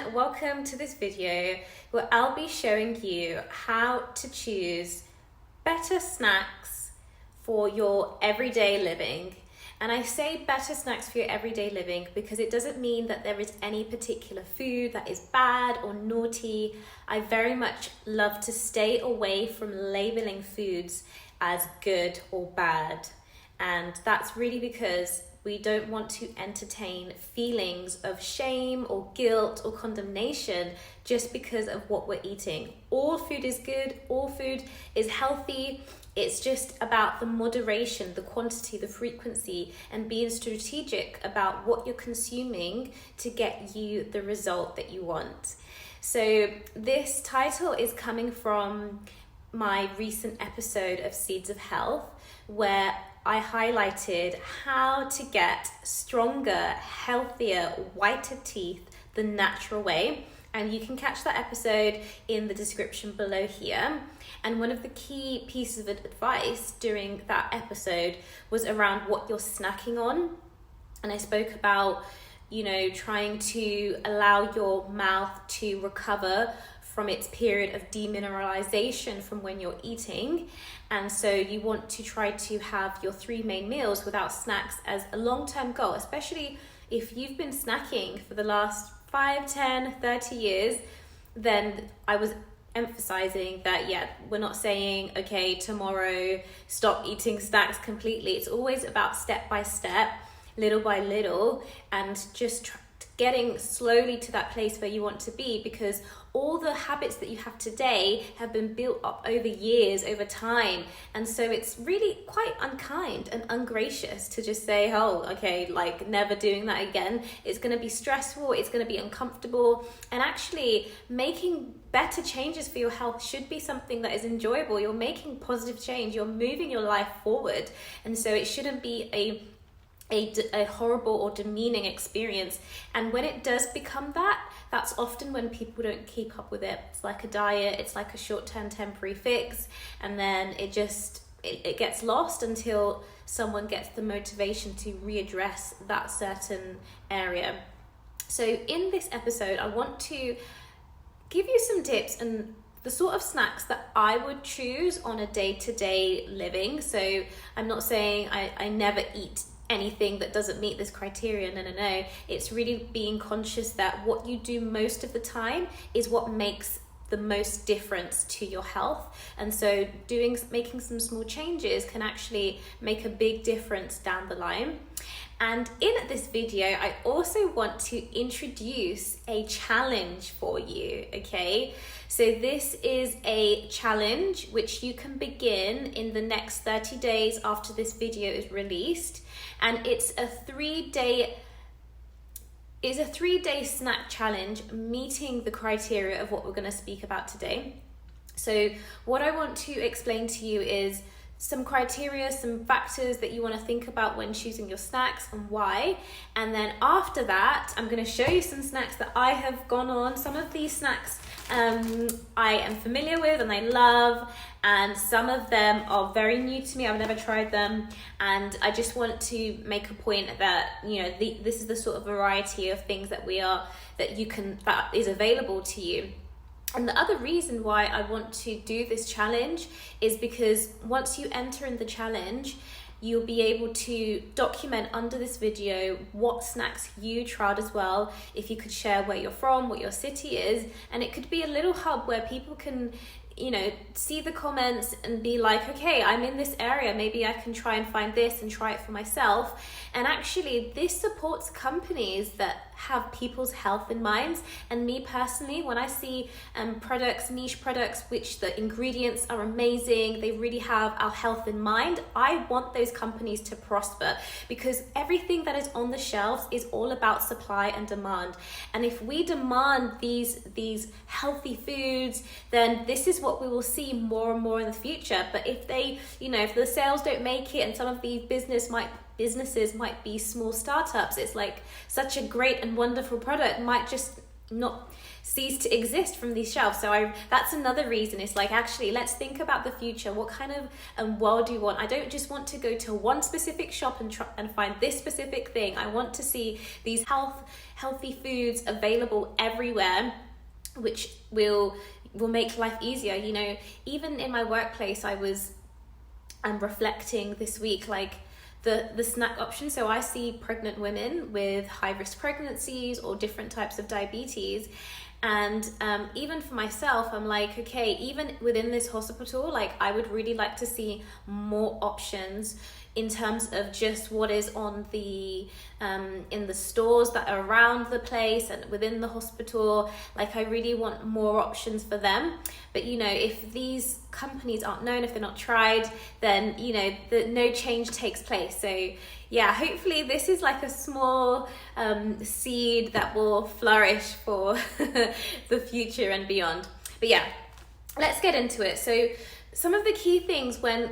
everyone, welcome to this video where I'll be showing you how to choose better snacks for your everyday living. And I say better snacks for your everyday living because it doesn't mean that there is any particular food that is bad or naughty. I very much love to stay away from labeling foods as good or bad. And that's really because we don't want to entertain feelings of shame or guilt or condemnation just because of what we're eating. All food is good, all food is healthy. It's just about the moderation, the quantity, the frequency, and being strategic about what you're consuming to get you the result that you want. So this title is coming from my recent episode of Seeds of Health, where I highlighted how to get stronger, healthier, whiter teeth the natural way. And you can catch that episode in the description below here. And one of the key pieces of advice during that episode was around what you're snacking on. And I spoke about, trying to allow your mouth to recover from its period of demineralization from when you're eating. And so you want to try to have your 3 main meals without snacks as a long-term goal, especially if you've been snacking for the last 5, 10, 30 years. Then I was emphasizing that, we're not saying, okay, tomorrow stop eating snacks completely. It's always about step by step, little by little, and just getting slowly to that place where you want to be, because all the habits that you have today have been built up over years, over time. And so it's really quite unkind and ungracious to just say, never doing that again. It's going to be stressful, it's going to be uncomfortable. And actually making better changes for your health should be something that is enjoyable. You're making positive change, you're moving your life forward. And so it shouldn't be a horrible or demeaning experience. And when it does become that, that's often when people don't keep up with it. It's like a diet, it's like a short-term temporary fix, and then it gets lost until someone gets the motivation to readdress that certain area. So in this episode, I want to give you some tips and the sort of snacks that I would choose on a day-to-day living. So I'm not saying I never eat anything that doesn't meet this criteria. No. It's really being conscious that what you do most of the time is what makes the most difference to your health. And so making some small changes can actually make a big difference down the line. And in this video, I also want to introduce a challenge for you, okay? So this is a challenge which you can begin in the next 30 days after this video is released. And it's a 3-day snack challenge meeting the criteria of what we're going to speak about today. So what I want to explain to you is some criteria, some factors that you want to think about when choosing your snacks and why. And then after that, I'm going to show you some snacks that I have gone on. Some of these snacks I am familiar with and I love, and some of them are very new to me. I've never tried them, and I just want to make a point that this is the sort of variety of things that that is available to you. And the other reason why I want to do this challenge is because once you enter in the challenge, you'll be able to document under this video what snacks you tried as well. If you could share where you're from, what your city is, and it could be a little hub where people can see the comments and be like, okay, I'm in this area, maybe I can try and find this and try it for myself. And actually this supports companies that have people's health in mind. And me personally, when I see niche products, which the ingredients are amazing, they really have our health in mind, I want those companies to prosper, because everything that is on the shelves is all about supply and demand. And if we demand these healthy foods, then this is what we will see more and more in the future. But if if the sales don't make it, and some of these businesses might be small startups, it's like such a great and wonderful product might just not cease to exist from these shelves. So that's another reason. It's like, actually, let's think about the future. What kind of world do you want? I don't just want to go to one specific shop and find this specific thing. I want to see these healthy foods available everywhere, which will make life easier. You know, even in my workplace, I'm reflecting this week, like the snack options. So I see pregnant women with high risk pregnancies or different types of diabetes. And even for myself, I'm like, okay, even within this hospital, like I would really like to see more options in terms of just what is on the in the stores that are around the place and within the hospital. Like I really want more options for them. But you know, if these companies aren't known, if they're not tried, then you know, no change takes place. So yeah, hopefully this is like a small seed that will flourish for the future and beyond. But yeah, let's get into it. So some of the key things when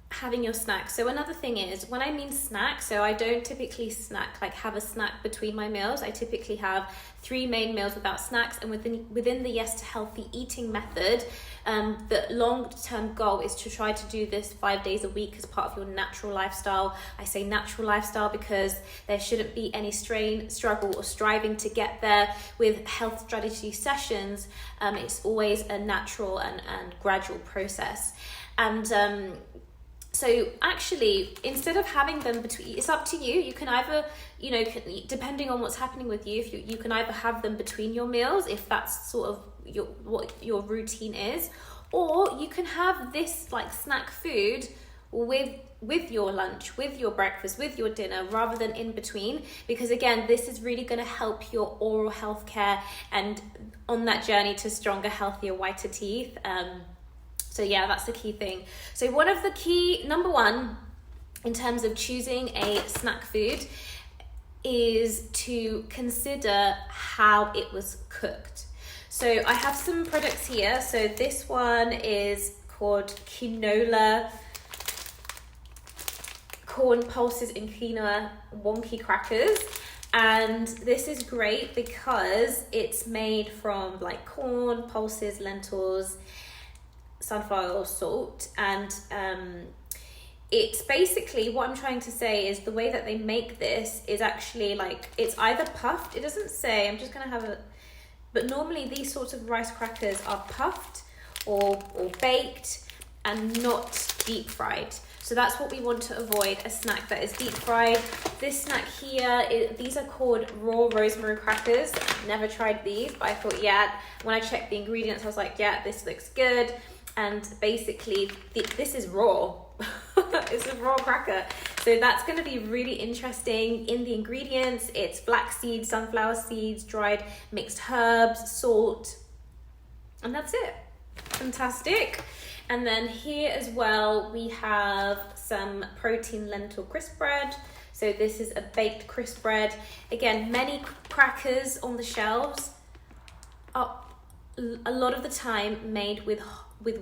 having your snack. So another thing is, when I mean snack, so I don't typically snack, like have a snack between my meals. I typically have 3 main meals without snacks, and within the Yes to Healthy Eating method, the long-term goal is to try to do this 5 days a week as part of your natural lifestyle. I say natural lifestyle because there shouldn't be any strain, struggle, or striving to get there. With health strategy sessions, it's always a natural and gradual process. And so actually, instead of having them between, it's up to you. You can either, you know, depending on what's happening with you, if you can either have them between your meals, if that's sort of what your routine is, or you can have this like snack food with your lunch, with your breakfast, with your dinner, rather than in between. Because again, this is really going to help your oral health care and on that journey to stronger, healthier, whiter teeth. So yeah, that's the key thing. So one of the key, number one, in terms of choosing a snack food is to consider how it was cooked. So I have some products here. So this one is called quinoa, corn pulses and quinoa wonky crackers. And this is great because it's made from like corn, pulses, lentils, sunflower oil, salt, and it's basically, what I'm trying to say is the way that they make this is actually like, it's either puffed, it doesn't say, I'm just gonna have a, but normally these sorts of rice crackers are puffed or baked and not deep fried. So that's what we want to avoid, a snack that is deep fried. This snack here, these are called raw rosemary crackers. I've never tried these, but I thought, yeah, when I checked the ingredients, I was like, yeah, this looks good. And basically, this is raw. It's a raw cracker. So that's going to be really interesting. In the ingredients, it's flax seeds, sunflower seeds, dried mixed herbs, salt, and that's it. Fantastic. And then here as well, we have some protein lentil crisp bread. So this is a baked crisp bread. Again, many crackers on the shelves are a lot of the time made with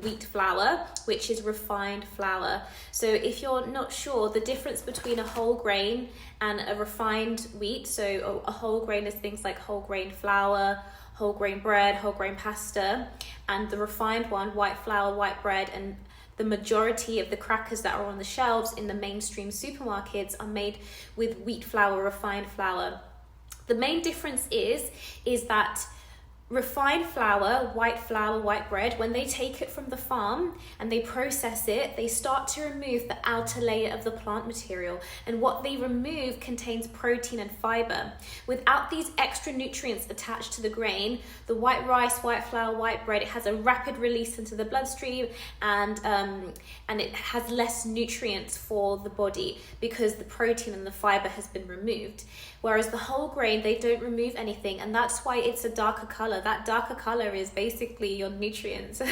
wheat flour, which is refined flour. So if you're not sure, the difference between a whole grain and a refined wheat, so a whole grain is things like whole grain flour, whole grain bread, whole grain pasta, and the refined one, white flour, white bread, and the majority of the crackers that are on the shelves in the mainstream supermarkets are made with wheat flour, refined flour. The main difference is that refined flour, white bread, when they take it from the farm and they process it, they start to remove the outer layer of the plant material, and what they remove contains protein and fiber. Without these extra nutrients attached to the grain, the white rice, white flour, white bread, it has a rapid release into the bloodstream, and it has less nutrients for the body because the protein and the fiber has been removed. Whereas the whole grain, they don't remove anything, and that's why it's a darker color. That darker color is basically your nutrients.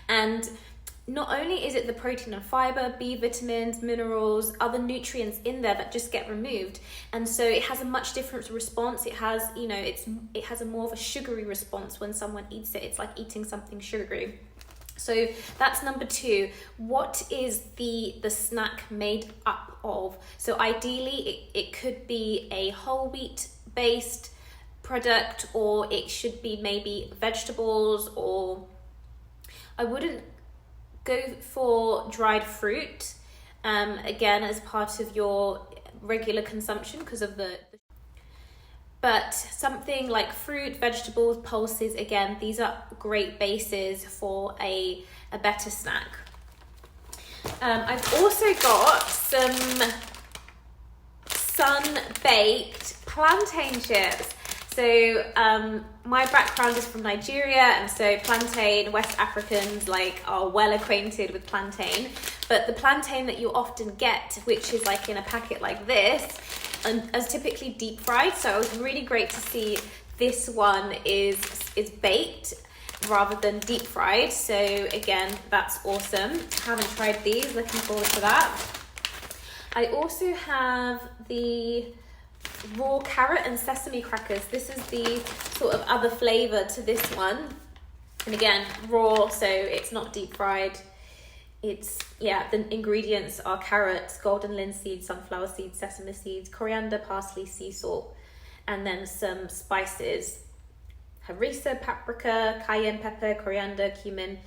And not only is it the protein and fiber, B vitamins, minerals, other nutrients in there that just get removed, and so it has a much different response. It has, it has a more of a sugary response when someone eats it. It's like eating something sugary. So that's number two. What is the snack made up of? So ideally, it could be a whole wheat based product, or it should be maybe vegetables, or I wouldn't go for dried fruit again as part of your regular consumption because of but something like fruit, vegetables, pulses, again, these are great bases for a better snack. I've also got some sun-baked plantain chips. So my background is from Nigeria, and so plantain, West Africans are well acquainted with plantain. But the plantain that you often get, which is in a packet like this, is typically deep fried. So it was really great to see this one is baked rather than deep fried. So again, that's awesome. Haven't tried these, looking forward to that. I also have the raw carrot and sesame crackers. This is the sort of other flavor to this one, and again, raw, so it's not deep fried. It's, the ingredients are carrots, golden linseed, sunflower seeds, sesame seeds, coriander, parsley, sea salt, and then some spices: harissa, paprika, cayenne pepper, coriander, cumin.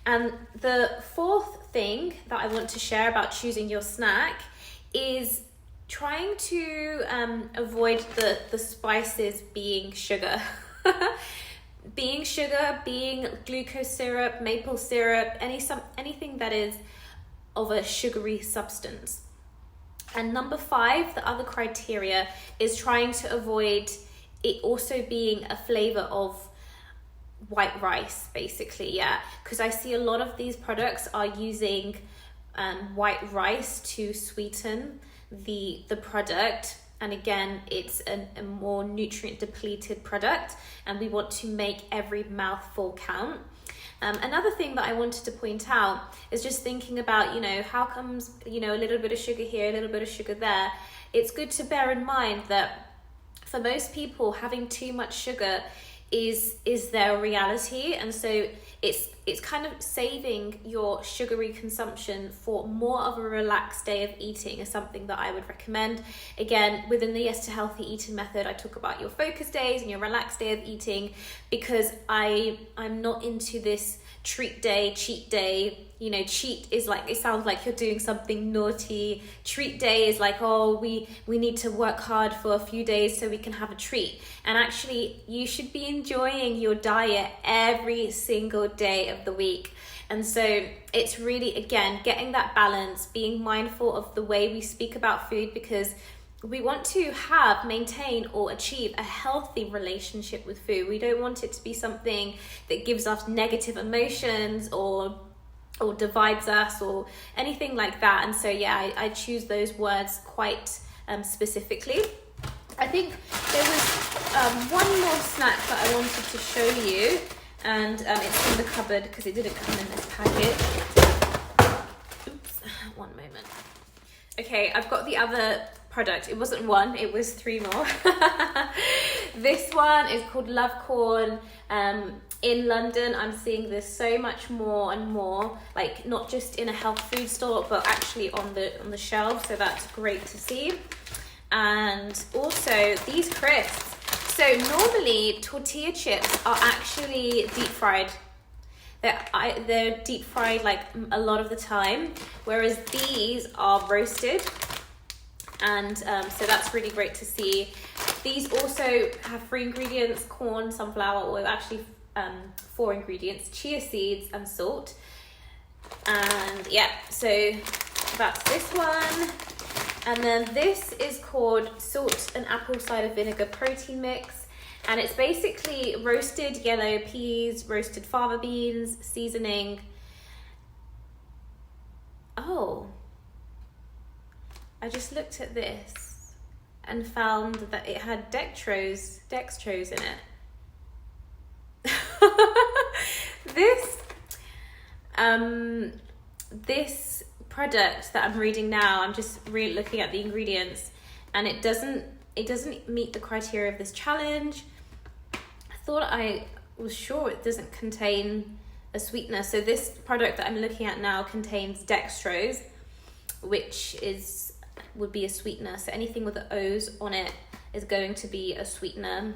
And the fourth thing that I want to share about choosing your snack is trying to avoid the spices being sugar. Being sugar, being glucose syrup, maple syrup, anything that is of a sugary substance. And number 5, the other criteria, is trying to avoid it also being a flavor of white rice, basically, because I see a lot of these products are using white rice to sweeten the product, and again, it's a more nutrient depleted product, and we want to make every mouthful count. Another thing that I wanted to point out is just thinking about, how comes, a little bit of sugar here, a little bit of sugar there. It's good to bear in mind that for most people, having too much sugar is their reality, and so it's kind of saving your sugary consumption for more of a relaxed day of eating is something that I would recommend. Again, within the Yes to Healthy Eating method, I talk about your focus days and your relaxed day of eating, because I'm not into this treat day, cheat day. Cheat is it sounds like you're doing something naughty. Treat day is we need to work hard for a few days so we can have a treat. And actually, you should be enjoying your diet every single day of the week. And so it's really, again, getting that balance, being mindful of the way we speak about food, because we want to maintain or achieve a healthy relationship with food. We don't want it to be something that gives us negative emotions or divides us or anything like that. And so I choose those words quite specifically. I think there was one more snack that I wanted to show you, and it's in the cupboard because it didn't come in this packet. Oops, one moment. Okay, I've got the other product. It wasn't one, it was 3 more. This one is called Love Corn. In London, I'm seeing this so much more and more, not just in a health food store, but actually on the shelves. So that's great to see. And also these crisps. So normally tortilla chips are actually deep fried. They're deep fried a lot of the time, whereas these are roasted. And so that's really great to see. These also have 3 ingredients: corn, sunflower oil, actually 4 ingredients: chia seeds and salt. And so that's this one. And then this is called salt and apple cider vinegar protein mix, and it's basically roasted yellow peas, roasted fava beans, seasoning. Oh, I just looked at this and found that it had dextrose in it. This product that I'm reading now, I'm just really looking at the ingredients, and it doesn't meet the criteria of this challenge. I was sure it doesn't contain a sweetener. So this product that I'm looking at now contains dextrose, which would be a sweetener. So anything with the O's on it is going to be a sweetener.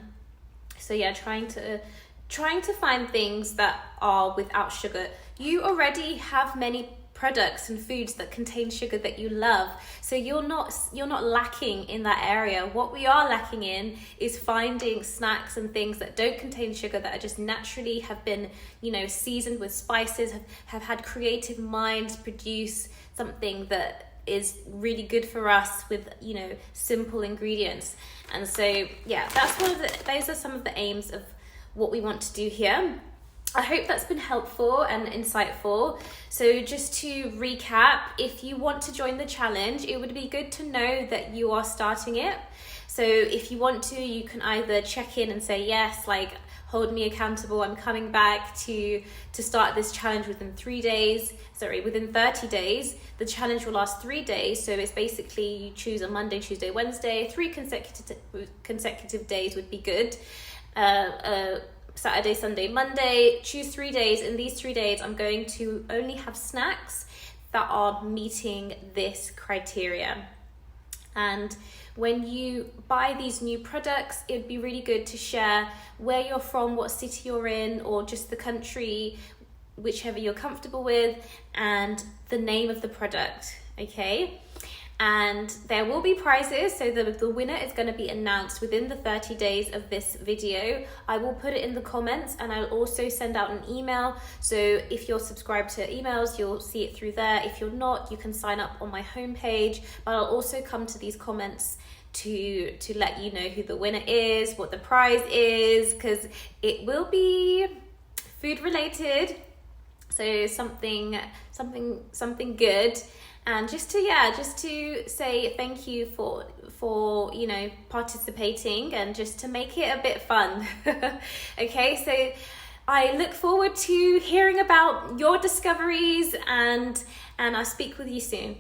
So yeah, trying to find things that are without sugar. You already have many products and foods that contain sugar that you love, so you're not lacking in that area. What we are lacking in is finding snacks and things that don't contain sugar, that are just naturally have been, seasoned with spices, have had creative minds produce something that is really good for us with simple ingredients. And so yeah, those are some of the aims of what we want to do here. I hope that's been helpful and insightful. So just to recap, if you want to join the challenge, it would be good to know that you are starting it. So if you want to, you can either check in and say yes, like hold me accountable, I'm coming back to start this challenge within 30 days. The challenge will last 3 days, so it's basically you choose a Monday, Tuesday, Wednesday. 3 consecutive days would be good. Saturday, Sunday, Monday. Choose 3 days. In these 3 days, I'm going to only have snacks that are meeting this criteria. And when you buy these new products, it'd be really good to share where you're from, what city you're in, or just the country, whichever you're comfortable with, and the name of the product, okay? And there will be prizes, so the winner is going to be announced within the 30 days of this video. I will put it in the comments, and I'll also send out an email. So if you're subscribed to emails, you'll see it through there. If you're not, you can sign up on my homepage, but I'll also come to these comments to let you know who the winner is, what the prize is, because it will be food related, so something good. And just to say thank you for participating, and just to make it a bit fun. Okay, so I look forward to hearing about your discoveries, and I'll speak with you soon.